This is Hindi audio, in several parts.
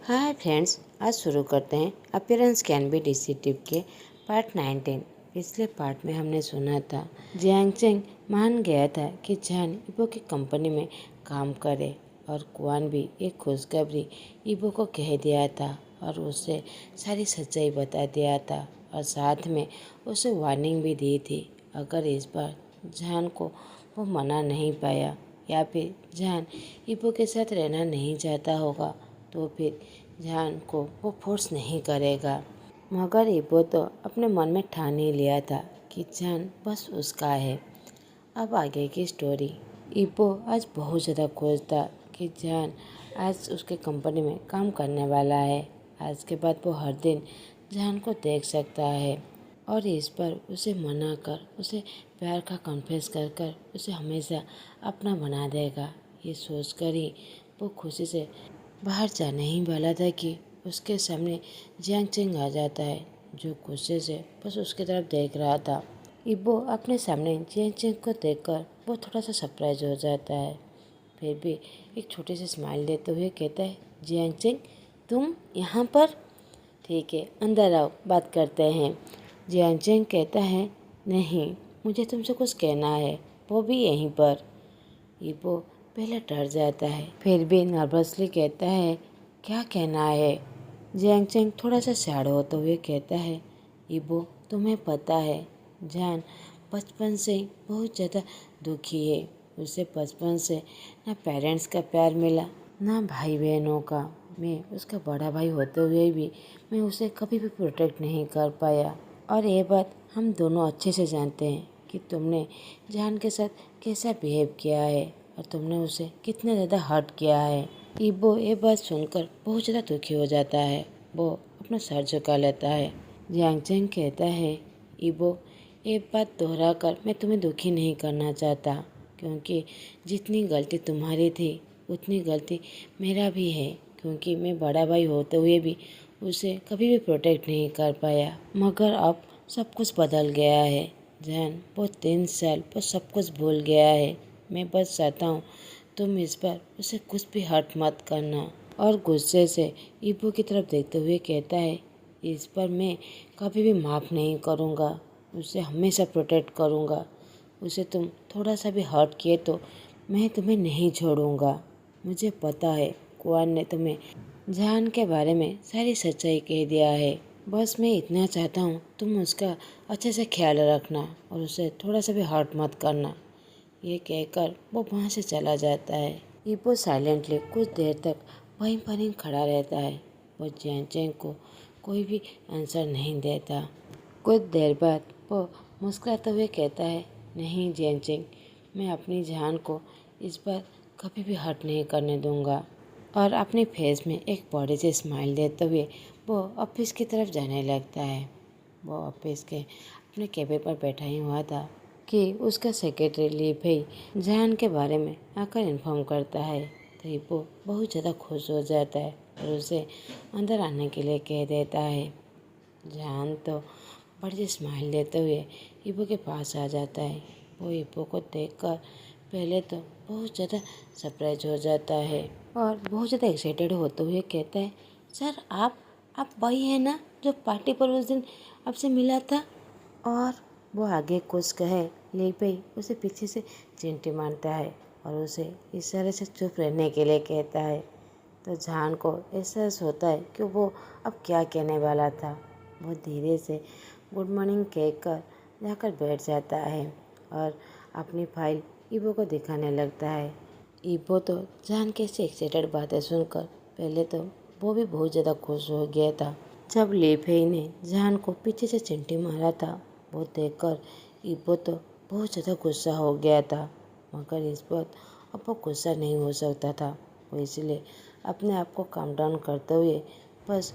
हाय फ्रेंड्स, आज शुरू करते हैं अपीयरेंस कैन बी डिसीटिव के पार्ट 19। पिछले पार्ट में हमने सुना था जियांग चेंग मान गया था कि जान इबो की कंपनी में काम करे और कुआन भी एक खुशखबरी इबो को कह दिया था और उसे सारी सच्चाई बता दिया था और साथ में उसे वार्निंग भी दी थी अगर इस बार जान को वो मना नहीं पाया या फिर जान इबो के साथ रहना नहीं चाहता होगा तो फिर जान को वो फोर्स नहीं करेगा। मगर इबो तो अपने मन में ठान ही लिया था कि जान बस उसका है। अब आगे की स्टोरी। इबो आज बहुत ज़्यादा खुश था कि जान आज उसके कंपनी में काम करने वाला है। आज के बाद वो हर दिन जान को देख सकता है और इस पर उसे मना कर उसे प्यार का कन्फेस कर कर उसे हमेशा अपना बना देगा। ये सोचकर ही वो खुशी से बाहर जाने ही वाला था कि उसके सामने जियांग चेंग आ जाता है जो गुस्से से बस उसकी तरफ देख रहा था। इबो अपने सामने जियांग चेंग को देखकर वो थोड़ा सा सरप्राइज हो जाता है, फिर भी एक छोटी सी स्माइल देते हुए कहता है, जियांग चेंग तुम यहाँ पर? ठीक है, अंदर आओ, बात करते हैं। जियांग चेंग कहता है, नहीं, मुझे तुमसे कुछ कहना है, वो भी यहीं पर। इबो पहले डर जाता है फिर भी नर्वसली कहता है, क्या कहना है? जियांग चेंग थोड़ा सा सैड होते हुए कहता है, इबो तुम्हें पता है जान बचपन से ही बहुत ज़्यादा दुखी है। उसे बचपन से ना पेरेंट्स का प्यार मिला ना भाई बहनों का। मैं उसका बड़ा भाई होते हुए भी मैं उसे कभी भी प्रोटेक्ट नहीं कर पाया और ये बात हम दोनों अच्छे से जानते हैं कि तुमने जान के साथ कैसा बिहेव किया है और तुमने उसे कितना ज़्यादा हर्ट किया है। इबो ये बात सुनकर बहुत ज़्यादा दुखी हो जाता है। वो अपना सर झुका लेता है। जियांग चेंग कहता है, इबो ये बात दोहरा कर मैं तुम्हें दुखी नहीं करना चाहता क्योंकि जितनी गलती तुम्हारी थी उतनी गलती मेरा भी है क्योंकि मैं बड़ा भाई होते हुए भी उसे कभी भी प्रोटेक्ट नहीं कर पाया। मगर अब सब कुछ बदल गया है जान, वो 3 साल वो सब कुछ भूल गया है। मैं बस चाहता हूँ तुम इस बार उसे कुछ भी हर्ट मत करना। और गुस्से से इबो की तरफ देखते हुए कहता है, इस पर मैं कभी भी माफ़ नहीं करूँगा, उसे हमेशा प्रोटेक्ट करूँगा। उसे तुम थोड़ा सा भी हर्ट किए तो मैं तुम्हें नहीं छोड़ूंगा। मुझे पता है कुआन ने तुम्हें जान के बारे में सारी सच्चाई कह दिया है। बस मैं इतना चाहता हूँ तुम उसका अच्छे से ख्याल रखना और उसे थोड़ा सा भी हर्ट मत करना। ये कहकर वो वहाँ से चला जाता है। इबो साइलेंटली कुछ देर तक वहीं पर ही खड़ा रहता है। वो जियांग चेंग को कोई भी आंसर नहीं देता। कुछ देर बाद वो मुस्कुराते हुए कहता है, नहीं जियांग चेंग, मैं अपनी जान को इस बार कभी भी हर्ट नहीं करने दूंगा। और अपने फेस में एक बड़ी सी स्माइल देते हुए वो ऑफिस की तरफ जाने लगता है। वो ऑफिस के अपने कैबिन पर बैठा ही हुआ था कि उसका सेक्रेटरी ली भाई जान के बारे में आकर इन्फॉर्म करता है तो इबो बहुत ज़्यादा खुश हो जाता है और उसे अंदर आने के लिए कह देता है। जान तो बड़ी सी स्माइल देते हुए इबो के पास आ जाता है। वो इबो को देखकर पहले तो बहुत ज़्यादा सरप्राइज हो जाता है और बहुत ज़्यादा एक्साइटेड होते हुए कहता है, सर आप वही है ना जो पार्टी पर उस दिन आपसे मिला था? और वो आगे कुछ कहे ले भाई उसे पीछे से चिंटी मारता है और उसे इशारे से चुप रहने के लिए कहता है। तो जान को एहसास होता है कि वो अब क्या कहने वाला था। वो धीरे से गुड मॉर्निंग कहकर जाकर बैठ जाता है और अपनी फाइल इबो को दिखाने लगता है। इबो तो जान के ऐसी एक्साइटेड बातें सुनकर पहले तो वो भी बहुत ज़्यादा खुश हो गया था। जब लेफेई ने जान को पीछे से चिंटी मारा था वो देखकर इबो तो बहुत ज़्यादा गुस्सा हो गया था। मगर इस बात अब वो गुस्सा नहीं हो सकता था। वो इसलिए अपने आप को काम डाउन करते हुए बस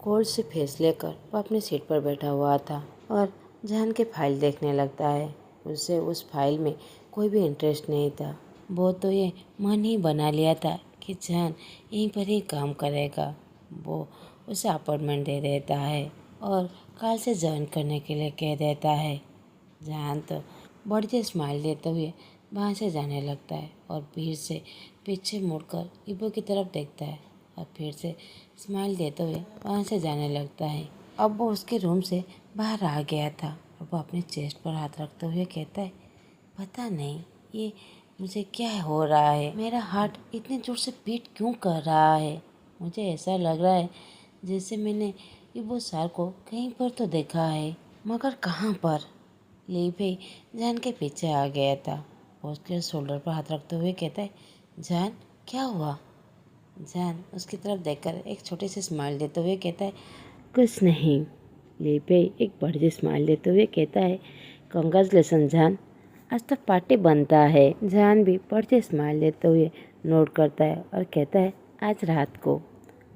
कोल्ड से फेस लेकर वो अपनी सीट पर बैठा हुआ था और जान की फाइल देखने लगता है। उसे उस फाइल में कोई भी इंटरेस्ट नहीं था। वो तो ये मन ही बना लिया था कि जान यहीं पर ही काम करेगा। वो उसे अपॉइंटमेंट दे देता है और कल से ज्वाइन करने के लिए कह देता है। जान तो बड़ी सी स्माइल देते हुए वहाँ से जाने लगता है और भीड़ से पीछे मुड़कर इबो की तरफ देखता है और फिर से स्माइल देते हुए वहाँ से जाने लगता है। अब वो उसके रूम से बाहर आ गया था और वो अपने चेस्ट पर हाथ रखते हुए कहता है, पता नहीं ये मुझे क्या हो रहा है, मेरा हार्ट इतने जोर से बीट क्यों कर रहा है। मुझे ऐसा लग रहा है जैसे मैंने इबो सर को कहीं पर तो देखा है, मगर कहाँ पर। ली भी जान के पीछे आ गया था। वो उसके शोल्डर पर हाथ रखते हुए कहता है, जान क्या हुआ। जान उसकी तरफ देखकर एक छोटी सी स्माइल देते हुए कहता है, कुछ नहीं। ली पे एक बड़ी सी स्माइल देते हुए कहता है, कंग्रेचुलेसन जान, आज तो पार्टी बनता है। जान भी बड़ी सी स्माइल देते हुए नोट करता है और कहता है, आज रात को।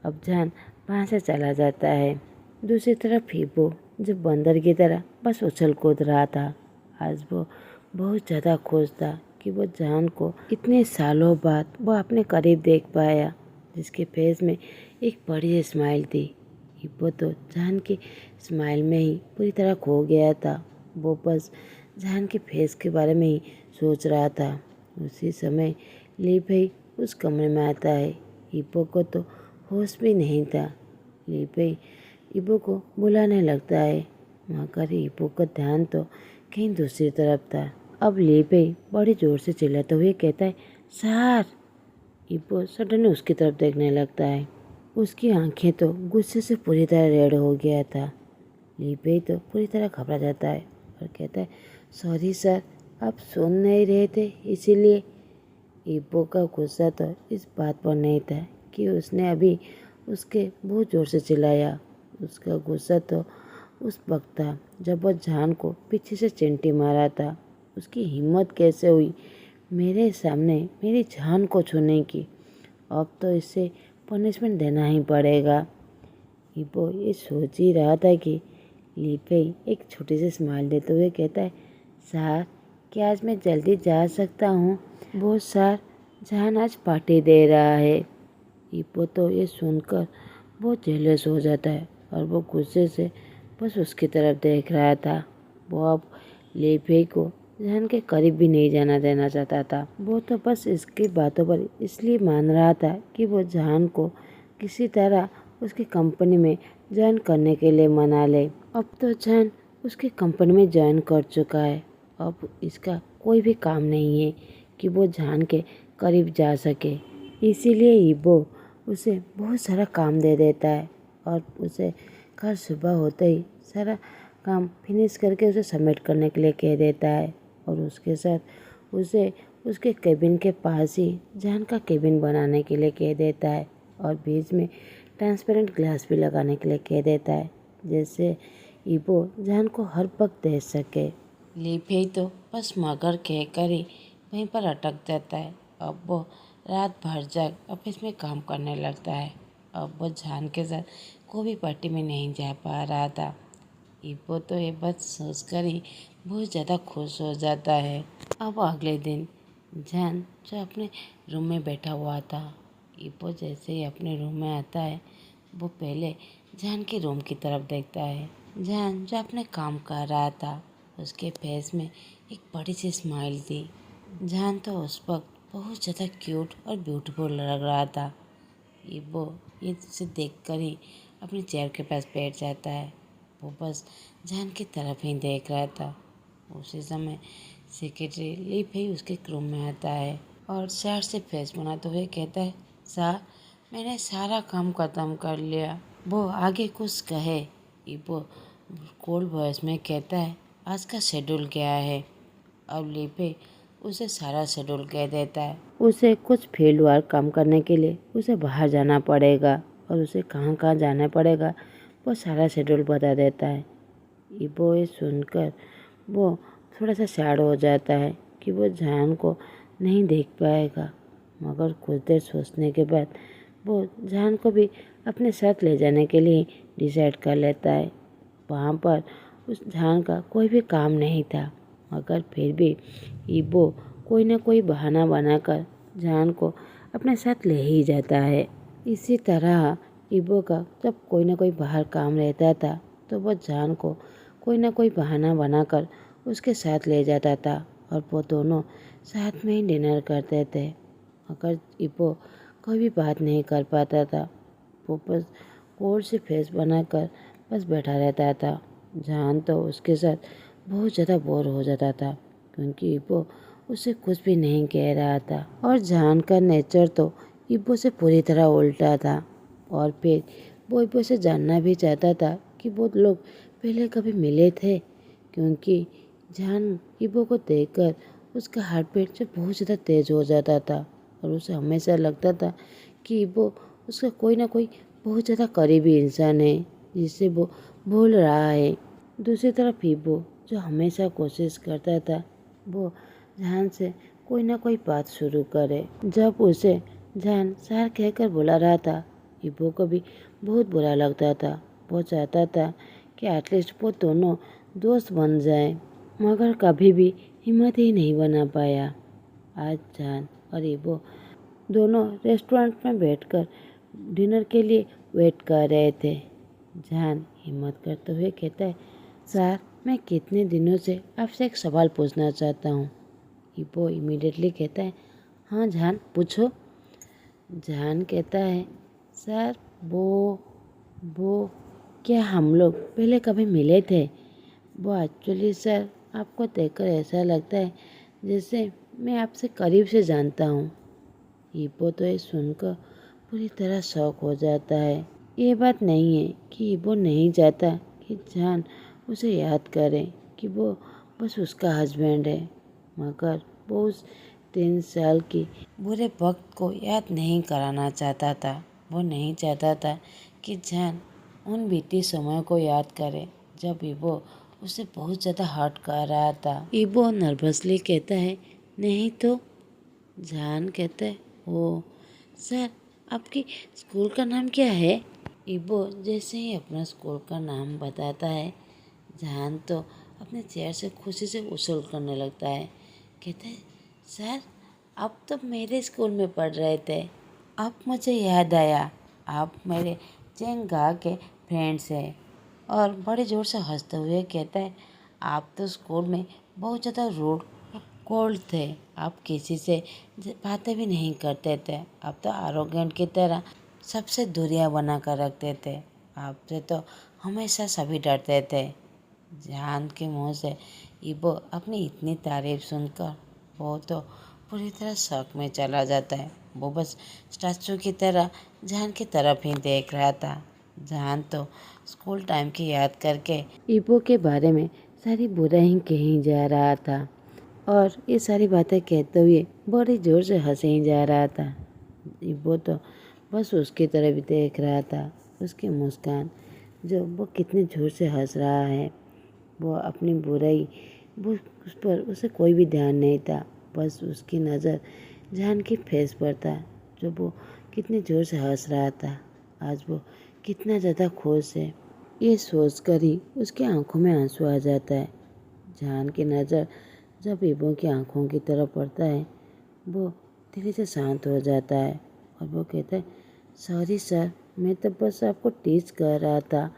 अब जान वहाँ से चला जाता है। दूसरी तरफ हीपो जो बंदर की तरह बस उछल कूद रहा था। आज वो बहुत ज़्यादा खुश था कि वो जान को इतने सालों बाद वो अपने करीब देख पाया, जिसके फेस में एक बड़ी स्माइल थी। हीपो तो जान की स्माइल में ही पूरी तरह खो गया था। वो बस जान के फेस के बारे में ही सोच रहा था। उसी समय ली भाई उस कमरे में आता है। हीपो को तो होश भी नहीं था। ली भाई ईबो को बुलाने लगता है, मगर ईबो का ध्यान तो कहीं दूसरी तरफ था। अब ली भाई बड़ी जोर से चिल्लाते हुए कहता है, सर। ईबो सडन उसकी तरफ देखने लगता है। उसकी आंखें तो गुस्से से पूरी तरह रेड हो गया था। ली भाई तो पूरी तरह घबरा जाता है और कहता है, सॉरी सर, आप सुन नहीं रहे थे इसीलिए। ईबो का गुस्सा तो इस बात पर नहीं था कि उसने अभी उसके बहुत ज़ोर से चिल्लाया। उसका गुस्सा तो उस वक्त था जब वह जान को पीछे से चिंटी मारा था। उसकी हिम्मत कैसे हुई मेरे सामने मेरी जान को छूने की। अब तो इससे पनिशमेंट देना ही पड़ेगा। ईबो ये सोच ही रहा था कि लीपे एक छोटी सी स्माइल देते हुए कहता है, सर क्या आज मैं जल्दी जा सकता हूँ। वो सर जान आज पार्टी दे रहा है। ईबो तो ये सुनकर बहुत जेलस हो जाता है और वो गुस्से से बस उसकी तरफ देख रहा था। वो अब लीपे को जान के करीब भी नहीं जाना देना चाहता था। वो तो बस इसकी बातों पर इसलिए मान रहा था कि वो जान को किसी तरह उसकी कंपनी में ज्वाइन करने के लिए मना ले। अब तो जान उसकी कंपनी में ज्वाइन कर चुका है। अब इसका कोई भी काम नहीं है कि वो जान के करीब जा सके। इसीलिए ईबो उसे बहुत सारा काम दे देता है और उसे कल सुबह होते ही सारा काम फिनिश करके उसे सबमिट करने के लिए कह देता है और उसके साथ उसे उसके केबिन के पास ही जान का केबिन बनाने के लिए कह देता है और बीच में ट्रांसपेरेंट ग्लास भी लगाने के लिए कह देता है, जैसे ईबो जान को हर वक्त देख सके। लीफे तो बस मगर कहकर ही वहीं पर अटक जाता है। अब वो रात भर जाग ऑफिस में काम करने लगता है। अब वो जान के साथ कोई भी पार्टी में नहीं जा पा रहा था। ईबो तो ये बात सोचकर ही बहुत ज़्यादा खुश हो जाता है। अब अगले दिन जान जो अपने रूम में बैठा हुआ था, ईबो जैसे ही अपने रूम में आता है वो पहले जान के रूम की तरफ देखता है। जान जो अपने काम कर रहा था उसके फेस में एक बड़ी सी स्माइल थी। जान तो उस वक्त बहुत ज़्यादा क्यूट और ब्यूटीफुल लग रहा था। ईबो ये से देखकर ही अपनी चेयर के पास बैठ जाता है। वो बस जान की तरफ ही देख रहा था। उसी समय सेक्रेटरी लीप ही उसके रूम में आता है और सर से फेस बनाते हुए कहता है, सर मैंने सारा काम खत्म कर लिया, वो आगे कुछ कहे। ईबो कोल्ड वॉइस में कहता है, आज का शेड्यूल क्या है। अब लीपे उसे सारा शेड्यूल कह देता है। उसे कुछ फील्ड वर्क काम करने के लिए उसे बाहर जाना पड़ेगा और उसे कहाँ कहाँ जाना पड़ेगा वो सारा शेड्यूल बता देता है। ईबो ये सुनकर वो थोड़ा सा सैड हो जाता है कि वो जान को नहीं देख पाएगा, मगर कुछ देर सोचने के बाद वो जान को भी अपने साथ ले जाने के लिए डिसाइड कर लेता है। वहाँ पर उस जान का कोई भी काम नहीं था, मगर फिर भी ईबो कोई ना कोई बहाना बनाकर जान को अपने साथ ले ही जाता है। इसी तरह ईबो का जब कोई ना कोई बाहर काम रहता था तो वो जान को कोई ना कोई बहाना बनाकर उसके साथ ले जाता था और वो दोनों साथ में ही डिनर करते थे। अगर ईबो कोई भी बात नहीं कर पाता था। वो बस कोट से फेस बनाकर बस बैठा रहता था। जान तो उसके साथ बहुत ज़्यादा बोर हो जाता था क्योंकि वो उसे कुछ भी नहीं कह रहा था। और जान का नेचर तो इब्बो से पूरी तरह उल्टा था। और फिर वो इब्बो से जानना भी चाहता था कि वो लोग पहले कभी मिले थे, क्योंकि जान इब्बो को देखकर उसका हार्ट बीट जो बहुत ज़्यादा तेज हो जाता था और उसे हमेशा लगता था कि इब्बो उसका कोई ना कोई बहुत ज़्यादा करीबी इंसान है जिसे वो भूल रहा है। दूसरी तरफ इब्बो जो हमेशा कोशिश करता था वो जान से कोई ना कोई बात शुरू करे। जब उसे जान सर कहकर बुला रहा था, इब्बो को भी बहुत बुरा लगता था। वो चाहता था कि एटलीस्ट वो दोनों दोस्त बन जाएं, मगर कभी भी हिम्मत ही नहीं बना पाया। आज जान और इब्बो दोनों रेस्टोरेंट में बैठकर डिनर के लिए वेट कर रहे थे। जान हिम्मत करते हुए कहता है, सर मैं कितने दिनों से आपसे एक सवाल पूछना चाहता हूँ। इब्बो इमीडिएटली कहता है, हाँ जान पूछो। जान कहता है, सर वो क्या हम लोग पहले कभी मिले थे? वो एक्चुअली सर आपको देखकर ऐसा लगता है जैसे मैं आपसे करीब से जानता हूँ। इब्बो तो ये सुनकर पूरी तरह शॉक हो जाता है। ये बात नहीं है कि इब्बो नहीं चाहता कि जान उसे याद करे कि वो बस उसका हस्बैंड है, मगर वो उस 3 साल की बुरे वक्त को याद नहीं कराना चाहता था। वो नहीं चाहता था कि जान उन बीते समय को याद करे जब इब्बो उसे बहुत ज़्यादा हर्ट कर रहा था। इब्बो नर्वसली कहता है, नहीं तो। जान कहता है, ओ सर आपकी स्कूल का नाम क्या है? इब्बो जैसे ही अपना स्कूल का नाम बताता है, जान तो अपने चेयर से खुशी से उछल करने लगता है। कहता है, सर आप तो मेरे स्कूल में पढ़ रहे थे। अब मुझे याद आया, आप मेरे चेंगा के फ्रेंड्स हैं। और बड़े ज़ोर से हंसते हुए कहता है, आप तो स्कूल में बहुत ज़्यादा रूड कोल्ड थे। आप किसी से बातें भी नहीं करते थे। आप तो आरोगेंट की तरह सबसे दूरियां बना कर रखते थे। आपसे तो हमेशा सभी डरते थे। जान के मुंह से इब्बो अपनी इतनी तारीफ सुनकर वो तो पूरी तरह शौक में चला जाता है। वो बस स्टैचू की तरह जान की तरफ ही देख रहा था। जान तो स्कूल टाइम की याद करके इब्बो के बारे में सारी बुराई कहीं जा रहा था और ये सारी बातें कहते हुए बड़ी जोर से हंसे ही जा रहा था। इब्बो तो बस उसकी तरफ देख रहा था, उसकी मुस्कान जो वो कितने जोर से हंस रहा है। वो अपनी बुराई वो उस पर उसे कोई भी ध्यान नहीं था। बस उसकी नज़र जान की फेस पर था जो वो कितने जोर से हंस रहा था। आज वो कितना ज़्यादा खुश है, ये सोचकर ही उसकी आंखों में आंसू आ जाता है। जान की नज़र जब इब्बो की आंखों की तरफ पड़ता है, वो धीरे से शांत हो जाता है और वो कहता है, सॉरी सर, मैं तो बस आपको टीच कर रहा था।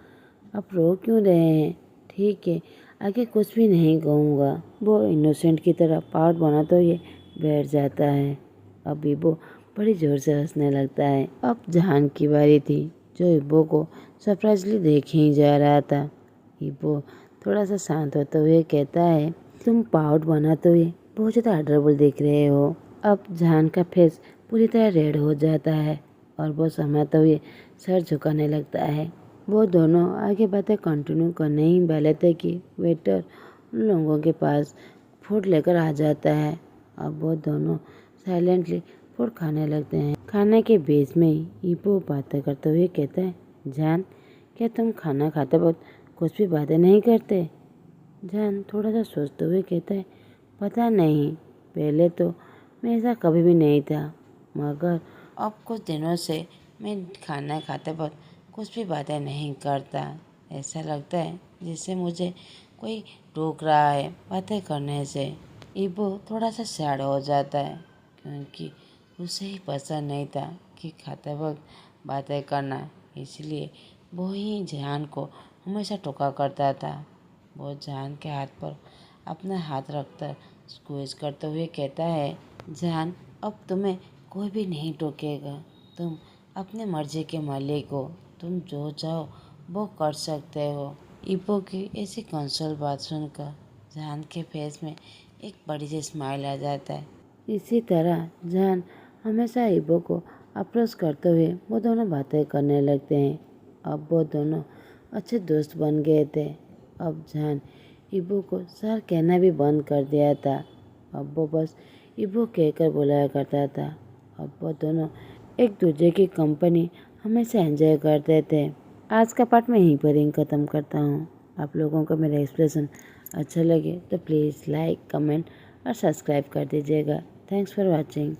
आप रो क्यों रहे हैं? ठीक है, आगे कुछ भी नहीं कहूँगा। वो इनोसेंट की तरह पार्ट बनाते हुए बैठ जाता है। अब इब्बो बड़ी जोर से हंसने लगता है। अब जहान की बारी थी जो इब्बो को सरप्राइजली देख ही जा रहा था। इब्बो थोड़ा सा शांत होते हुए कहता है, तुम पाउट बनाते हुए बहुत ज़्यादा अडरेबल दिख रहे हो। अब जहान का फेस पूरी तरह रेड हो जाता है और वो समझते हुए सर झुकाने लगता है। वो दोनों आगे बातें कंटिन्यू करने ही वाले थे कि वेटर उन लोगों के पास फूड लेकर आ जाता है। अब वो दोनों साइलेंटली फूड खाने लगते हैं। खाने के बीच में ही इब्बो बातें करते हुए कहता है, जान क्या तुम खाना खाते वक्त कुछ भी बातें नहीं करते? जान थोड़ा सा सोचते हुए कहता है, पता नहीं, पहले तो मैं ऐसा कभी भी नहीं था, मगर अब कुछ दिनों से मैं खाना खाते वक्त कुछ भी बातें नहीं करता। ऐसा लगता है जैसे मुझे कोई रोक रहा है बातें करने से। इब्बो थोड़ा सा सैड हो जाता है क्योंकि उसे ही पसंद नहीं था कि खाते वक्त बातें करना, इसलिए वो ही जान को हमेशा टोका करता था। वो जान के हाथ पर अपना हाथ रखकर स्क्वीज करते हुए कहता है, जान अब तुम्हें कोई भी नहीं टोकेगा। तुम अपने मर्जी के मालिक हो, तुम जो चाहो वो कर सकते हो। इपो की ऐसी कंसोल बात सुनकर जान के फेस में एक बड़ी सी स्माइल आ जाता है। इसी तरह जान हमेशा इबो को अप्रोच करते हुए वो दोनों बातें करने लगते हैं। अब वो दोनों अच्छे दोस्त बन गए थे। अब जान इबो को सर कहना भी बंद कर दिया था। अब वो बस इबो कहकर बुलाया करता था। अब वो दोनों एक दूसरे की कंपनी हमेशा एंजॉय करते थे। आज का पार्ट मैं यहीं पर ही ख़त्म करता हूँ। आप लोगों को मेरा एक्सप्रेशन अच्छा लगे तो प्लीज़ लाइक, कमेंट और सब्सक्राइब कर दीजिएगा। Thanks for watching.